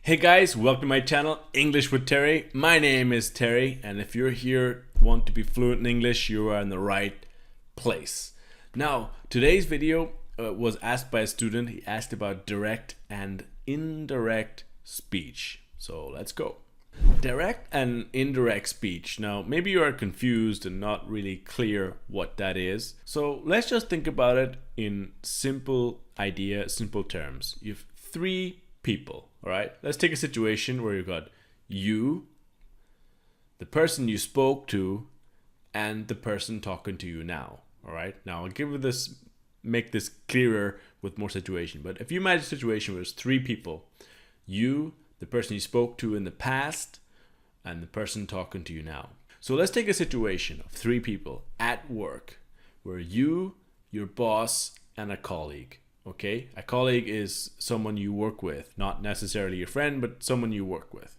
Hey guys, welcome to my channel, English with Terry. My name is Terry, and if you're here, want to be fluent in English, you are in the right place. Now, today's video was asked by a student. He asked about direct and indirect speech. So let's go. Direct and indirect speech. Now, maybe you are confused and not really clear what that is. So let's just think about it in simple terms. You have three people, all right? Let's take a situation where you've got you, the person you spoke to, and the person talking to you now, all right? Now, I'll make this clearer with more situation. But if you imagine a situation where there's three people, you, the person you spoke to in the past, and the person talking to you now. So let's take a situation of three people at work where you, your boss, and a colleague. Okay, a colleague is someone you work with, not necessarily your friend, but someone you work with.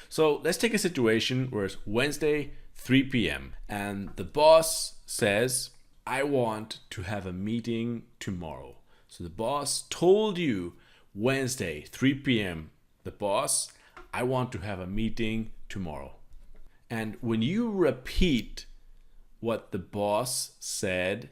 So let's take a situation where it's Wednesday, 3 p.m. and the boss says, I want to have a meeting tomorrow. So the boss told you Wednesday, 3 p.m. The boss, I want to have a meeting tomorrow. And when you repeat what the boss said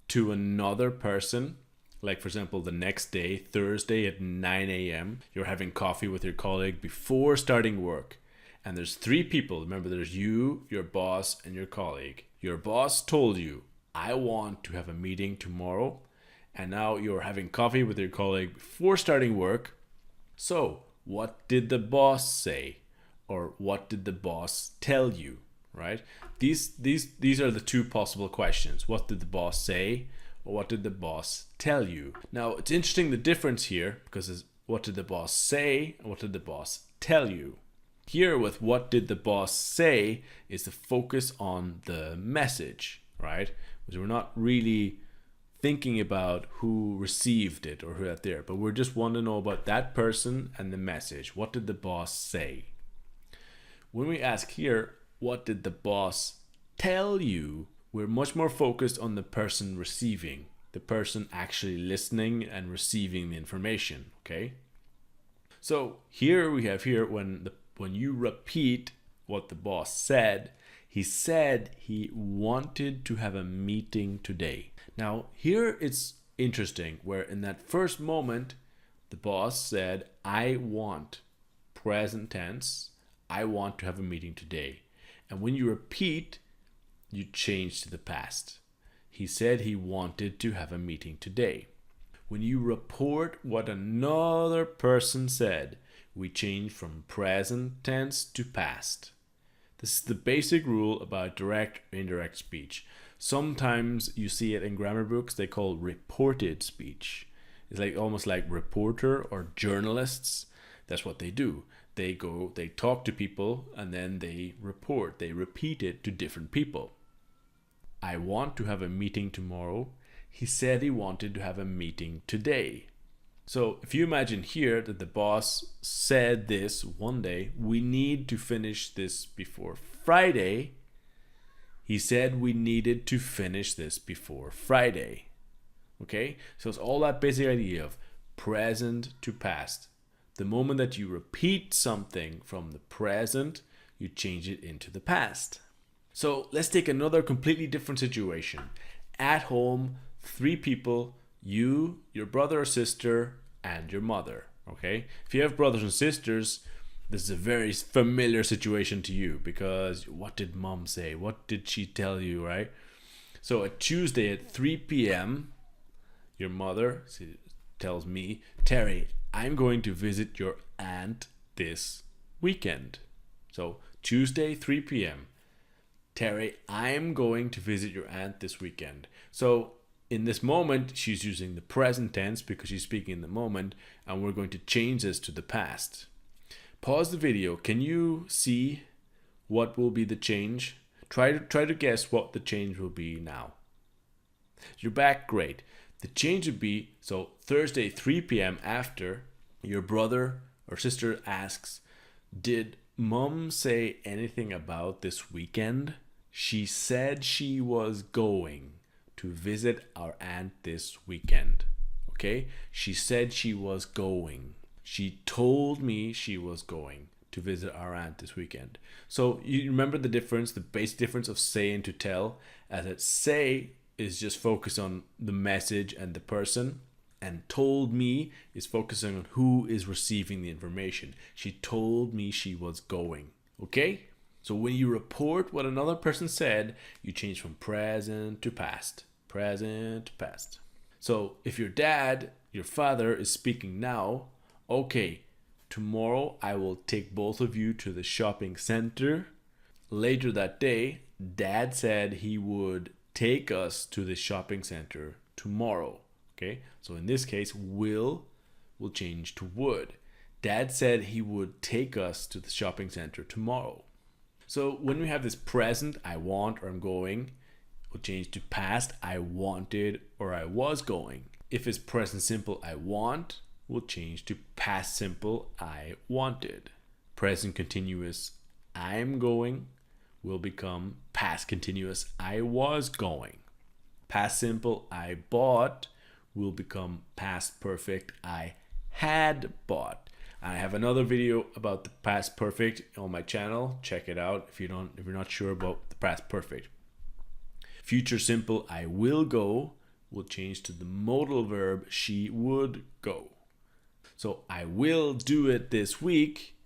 to another person, like for example, the next day, Thursday at 9 a.m., you're having coffee with your colleague before starting work. And there's three people. Remember, there's you, your boss, and your colleague. Your boss told you, I want to have a meeting tomorrow. And now you're having coffee with your colleague before starting work. So what did the boss say? Or what did the boss tell you, right? These are the two possible questions. What did the boss say? Or what did the boss tell you? Now, it's interesting the difference here, because it's what did the boss say and what did the boss tell you? Here with what did the boss say is the focus on the message, right? Because we're not really thinking about who received it or who had there, but we're just want to know about that person and the message. What did the boss say? When we ask here, what did the boss tell you? We're much more focused on the person receiving, the person actually listening and receiving the information, okay? So here we have when you repeat what the boss said, he said he wanted to have a meeting today. Now here it's interesting where in that first moment, the boss said, I want, present tense, I want to have a meeting today. And when you repeat, you change to the past. He said he wanted to have a meeting today. When you report what another person said, we change from present tense to past. This is the basic rule about direct or indirect speech. Sometimes you see it in grammar books, they call reported speech. It's like almost like reporter or journalists. That's what they do. They talk to people and then they report. They repeat it to different people. I want to have a meeting tomorrow. He said he wanted to have a meeting today. So if you imagine here that the boss said this one day, we need to finish this before Friday. He said we needed to finish this before Friday. Okay? So it's all that basic idea of present to past. The moment that you repeat something from the present, you change it into the past. So let's take another completely different situation. At home, three people, you, your brother or sister, and your mother. Okay? If you have brothers and sisters, this is a very familiar situation to you because what did mom say? What did she tell you, right? So a Tuesday at 3 p.m., your mother tells me, Terry, I'm going to visit your aunt this weekend. So Tuesday, 3 p.m. Terry, I'm going to visit your aunt this weekend. So in this moment, she's using the present tense because she's speaking in the moment, and we're going to change this to the past. Pause the video. Can you see what will be the change? Try to guess what the change will be now. You're back, great. The change would be, so Thursday, 3 p.m. after, your brother or sister asks, did mom say anything about this weekend? She said she was going to visit our aunt this weekend. Okay? She said she was going. She told me she was going to visit our aunt this weekend. So you remember the difference, the basic difference of say and to tell, as it say is just focused on the message and the person, and told me is focusing on who is receiving the information. She told me she was going. Okay? So when you report what another person said, you change from present to past. Present to past. So if your dad, your father, is speaking now, okay, tomorrow I will take both of you to the shopping center. Later that day, Dad said he would take us to the shopping center tomorrow. Okay, so in this case, will change to would. Dad said he would take us to the shopping center tomorrow. So when we have this present, I want or I'm going, will change to past, I wanted or I was going. If it's present simple, I want, will change to past simple, I wanted. Present continuous, I'm going, will become past continuous, I was going. Past simple, I bought, will become past perfect, I had bought. I have another video about the past perfect on my channel. Check it out if you're not sure about the past perfect. Future simple, I will go, will change to the modal verb, she would go. So I will do it this week.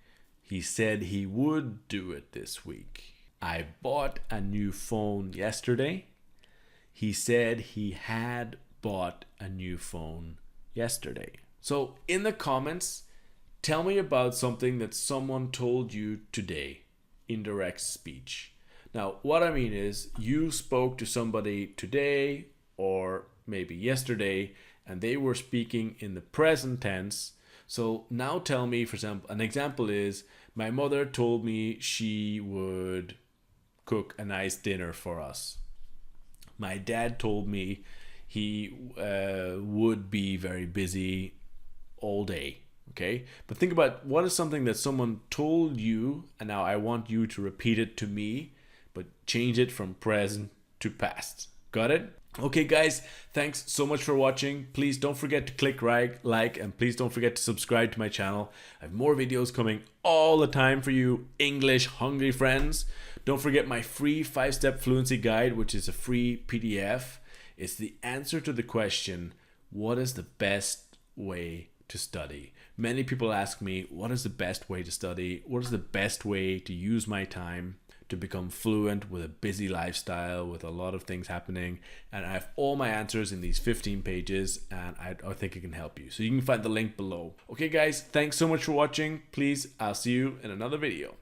He said he would do it this week. I bought a new phone yesterday. He said he had bought a new phone yesterday. So in the comments, tell me about something that someone told you today. Indirect speech. Now, what I mean is you spoke to somebody today or maybe yesterday and they were speaking in the present tense. So now tell me, for example, an example is my mother told me she would cook a nice dinner for us. My dad told me he would be very busy all day. Okay, but think about what is something that someone told you, and now I want you to repeat it to me, but change it from present to past. Got it? Okay, guys, thanks so much for watching. Please don't forget to click like, and please don't forget to subscribe to my channel. I have more videos coming all the time for you English hungry friends. Don't forget my free 5-step fluency guide, which is a free PDF. It's the answer to the question, what is the best way to study? Many people ask me, what is the best way to study? What is the best way to use my time to become fluent with a busy lifestyle, with a lot of things happening? And I have all my answers in these 15 pages, and I think it can help you. So you can find the link below. Okay, guys, thanks so much for watching. Please, I'll see you in another video.